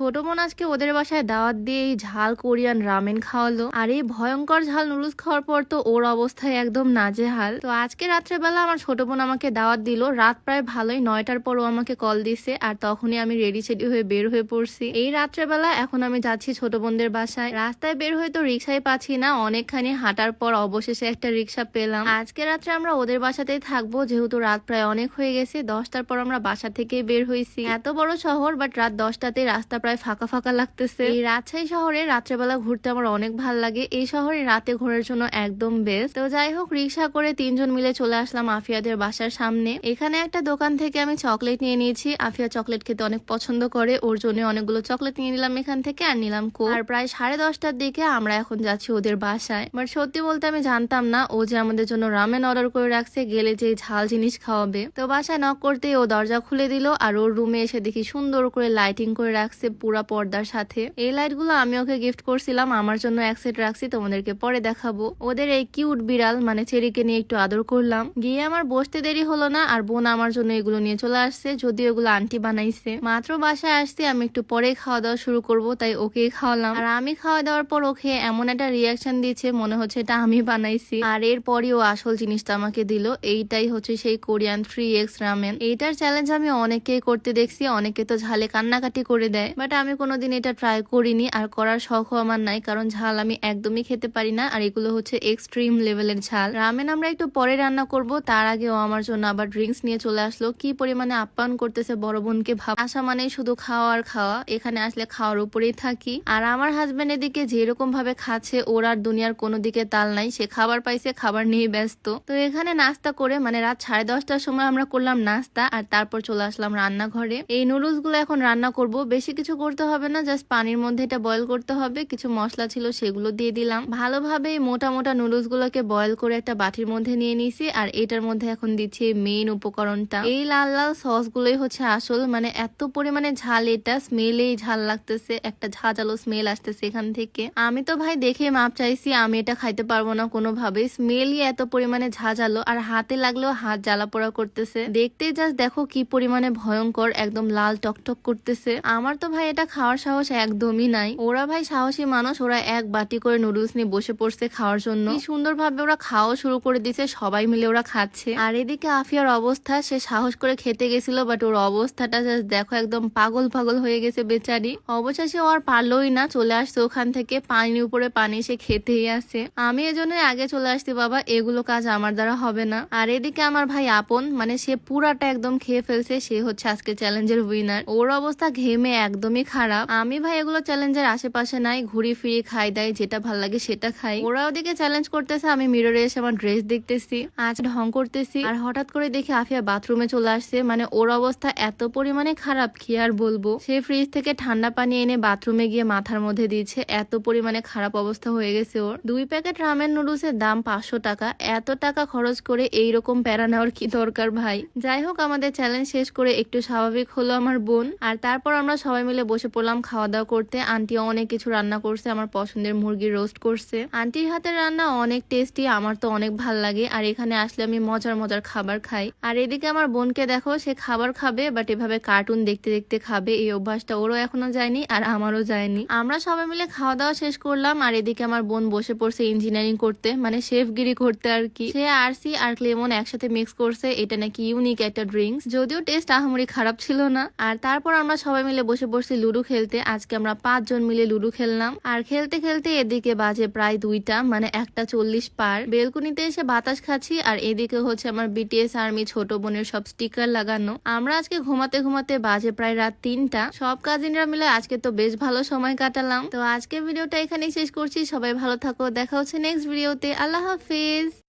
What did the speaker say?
ছোট বোন আজকে ওদের বাসায় দাওয়াত দিয়ে এই ঝাল কোরিয়ান রামেন খাওয়ালো। আর এই ভয়ঙ্কর ঝাল নুডলস খাওয়ার পর তো ওর অবস্থায় একদম নাজেহাল। তো আজকে রাত্রেবেলা আমার ছোট বোন আমাকে দাওয়াত দিল। রাত প্রায় ভালোই 9টার পর ও আমাকে কল দিছে, আর তখনই আমি রেডি সেডি হয়ে বের হয়ে পড়ছি। এই রাত্রেবেলা এখন আমি যাচ্ছি ছোট বোনদের বাসায়। রাস্তায় বের হয়ে তো রিক্সায় পাচ্ছি না, অনেকখানি হাঁটার পর অবশেষে একটা রিক্সা পেলাম। আজকে রাত্রে আমরা ওদের বাসাতেই থাকবো, যেহেতু রাত প্রায় অনেক হয়ে গেছে। 10টার পর আমরা বাসা থেকে বের হয়েছি। এত বড় শহর, বাট রাত 10টাতে রাস্তা প্রায় ফাঁকা ফাঁকা লাগতেছে। এই রাজশাহী শহরে রাত্রেবেলা ঘুরতে আমার অনেক ভাল লাগে। এই শহরে রাতে ঘোরার জন্য একদম বেস্ট। তো যাই হোক, রিক্সা করে 3জন মিলে চলে আসলাম আফিয়াদের বাসার সামনে। এখানে একটা দোকান থেকে আমি চকলেট নিয়ে নিয়েছি। আফিয়া চকলেট খেতে অনেক পছন্দ করে, ওর জন্য অনেকগুলো চকলেট নিয়ে নিলাম এখান থেকে, আর নিলাম কোক। আর প্রায় 10:30টার দিকে আমরা এখন যাচ্ছি ওদের বাসায়। বাট সত্যি বলতে আমি জানতাম না ও যে আমাদের জন্য রামেন অর্ডার করে রাখছে, গেলে যে ঝাল জিনিস খাওয়াবে। তো বাসায় নক করতেই ও দরজা খুলে দিল, আর ওর রুমে এসে দেখি সুন্দর করে লাইটিং করে রাখছে পুরা পর্দার সাথে। এই লাইট গুলো আমি ওকে গিফট করছিলাম, আমার জন্য এক সেট রাখছি, তোমাদেরকে পরে দেখাবো। ওদের এই কিউট বিড়াল মানে চেরিকে নিয়ে একটু আদর করলাম। গিয়ে আমার বসতে দেরি হলো না, আর বোন আমার জন্য এগুলো নিয়ে চলে আসছে, যদিও এগুলো আন্টি বানাইছে। মাত্র বাসায় আসছি, আমি একটু পরে খাওয়া দাওয়া শুরু করব, তাই ওকে খাওয়ালাম। আর আমি খাওয়া দাওয়ার পর ওকে এমন একটা রিয়াকশন দিচ্ছে, মনে হচ্ছে এটা আমি বানাইছি। আর এরপরই ও আসল জিনিসটা আমাকে দিল। এইটাই হচ্ছে সেই কোরিয়ান 3x রামেন। এইটার চ্যালেঞ্জ আমি অনেকেই করতে দেখছি, অনেকে তো ঝালে কান্নাকাটি করে দেয়, বাট আমি কোনোদিন এটা ট্রাই করিনি, আর করার শখও আমার নাই, কারণ ঝাল আমি একদমই খেতে পারি না। আর এগুলো হচ্ছে এক্সট্রিম লেভেলের ঝাল। রামেন আমরা একটু পরে রান্না করব, তার আগে ও আমার জন্য আবার ড্রিঙ্কস নিয়ে চলে আসলো। কি পরিমাণে আপ্যায়ন করতেছে বড় বোনকে, ভাব আসা মানে শুধু খাওয়া আর খাওয়া। এখানে আসলে খাওয়ার উপরেই থাকি। আর আমার হাজবেন্ড এদিকে যেরকম ভাবে খাচ্ছে, ওর আর দুনিয়ার কোনো দিকে তাল নাই। সে খাবার পাইছে, খাবার নিয়ে ব্যস্ত। তো এখানে নাস্তা করে মানে রাত 10:30টার সময় আমরা করলাম নাস্তা, আর তারপর চলে আসলাম রান্নাঘরে। এই নুডলস গুলো এখন রান্না করব। বেশি কিছু করতে হবে না, জাস্ট পানির মধ্যে এটা বয়েল করতে হবে। কিছু মশলা ছিল সেগুলো দিয়ে দিলাম। ভালোভাবে এই মোটা মোটা নুডলস গুলোকে বয়েল করে একটা বাটির মধ্যে নিয়ে নিয়েছি, আর এটার মধ্যে এখন দিচ্ছি মেইন উপকরণটা। এই লাল লাল সস গুলোই হচ্ছে আসল, মানে এত পরিমাণে ঝাল, এটা স্মেলেই ঝাল লাগতেছে, একটা ঝাঁঝালো স্মেল আসতেছে এখান থেকে। আমি তো ভাই দেখে মাপ চাইছি, আমি এটা খাইতে পারবো না কোনোভাবেই। স্মেলই এত পরিমাণে ঝাঁঝালো, আর হাতে লাগলেও হাত জ্বালা পোড়া করতেছে। দেখতেই জাস্ট দেখো কি পরিমাণে ভয়ঙ্কর, একদম লাল টকটক করতেছে। আমার তো ভাই এটা খাওয়ার সাহস একদমই নাই। ওরা ভাই সাহসী মানুষ, ওরা এক বাটি করে নুডলস নিয়ে বসে পড়ছে খাওয়ার জন্য। কি সুন্দর ভাবে ওরা খাওয়া শুরু করে দিছে, সবাই মিলে ওরা খাচ্ছে। আর এদিকে আফিয়ার অবস্থা, সে সাহস করে খেতে গেছিল, বাট ওর অবস্থাটা জাস্ট দেখো, একদম পাগল পাগল হয়ে গেছে বেচারি। অবশেষে ও আর পারলোই না, চলে আসছে ওখান থেকে, পানির উপরে পানি, সে খেতেই আছে। আমি এজন্য আগে চলে আসছি, বাবা এগুলো কাজ আমার দ্বারা হবে না। আর এদিকে আমার ভাই আপন, মানে সে পুরাটা একদম খেয়ে ফেলছে, সে হচ্ছে আজকে চ্যালেঞ্জের উইনার। ওর অবস্থা ঘেমে একদমই খারাপ। আমি ভাই এগুলো চ্যালেঞ্জের আশেপাশে নাই, ঘুরি ফিরি খাই দাই, যেটা ভাল লাগে সেটা খাই। ওরা ওদিকে চ্যালেঞ্জ করতেছে, আমি মিররে এসে আমার ড্রেস দেখতেছি, আজ ঢং করতেছি। আর হঠাৎ করে দেখি আফিয়া বাথরুমে চলে আসছে, মানে ওর অবস্থা এত পরিমাণে খারাপ কি আর বলবো। সে ফ্রিজ থেকে ঠান্ডা পানি এনে বাথরুমে গিয়ে মাথার মধ্যে দিচ্ছে, এত পরিমাণে খারাপ অবস্থা হয়ে গেছে ওর। 2 প্যাকেট রামেন নুডলস এর দাম 500 টাকা। এত টাকা খরচ করে এইরকম প্যারা নেওয়ার কি দরকার ভাই। যাই হোক, আমাদের চ্যালেঞ্জ শেষ করে একটু স্বাভাবিক হলো আমার বোন। আর তারপর আমরা সবাই মিলে বসে পড়লাম খাওয়া দাওয়া করতে। আন্টি অনেক কিছু রান্না করছে, আমার পছন্দের মুরগির রোস্ট করছে। আন্টির হাতের রান্না অনেক টেস্টি, আমার তো অনেক ভাল লাগে। আর এখানে আসলে আমি মজার মজার খাবার খাই। আর এদিকে আমার বোনকে দেখো, সে খাবার খাবে, বাট এভাবে কার্টুন দেখতে দেখতে খাবে, এই অভ্যাসটা ওরও এখনো যায়নি, আর আমারও যায়নি। আমরা সবাই মিলে খাওয়া দাওয়া শেষ করলাম, আর এদিকে আমার বোন বসে পড়ছে ইঞ্জিনিয়ারিং করতে, মানে শেফগিরি করতে আর কি। সে আরসি আর ক্লেমন একসাথে মিক্স করছে, এটা নাকি ইউনিক একটা ড্রিঙ্কস, যদিও টেস্ট আহামরি খারাপ ছিল না। আর তারপর আমরা সবাই মিলে বসে পড়ছি লুডো খেলতে। আজকে আমরা 5 জন মিলে লুডো খেললাম। আর খেলতে খেলতে এদিকে বাজে প্রায় 2টা, মানে 1:40 পার। বেলকুনিতে এসে বাতাস খাচ্ছি, আর এদিকে হচ্ছে আমার বিটিএস আর্মি ছোট বোনের সব স্টিকার লাগানো। আমরা আজকে ঘুমাতে ঘুমাতে বাজে প্রায় রাত 3টা। সব কাজিনরা মিলে আজকে তো বেশ ভালো সময় কাটালাম। তো আজকে ভিডিওটা এখানেই শেষ করছি। সবাই ভালো থাকো, দেখা হচ্ছে নেক্সট ভিডিওতে। আল্লাহ হাফিজ।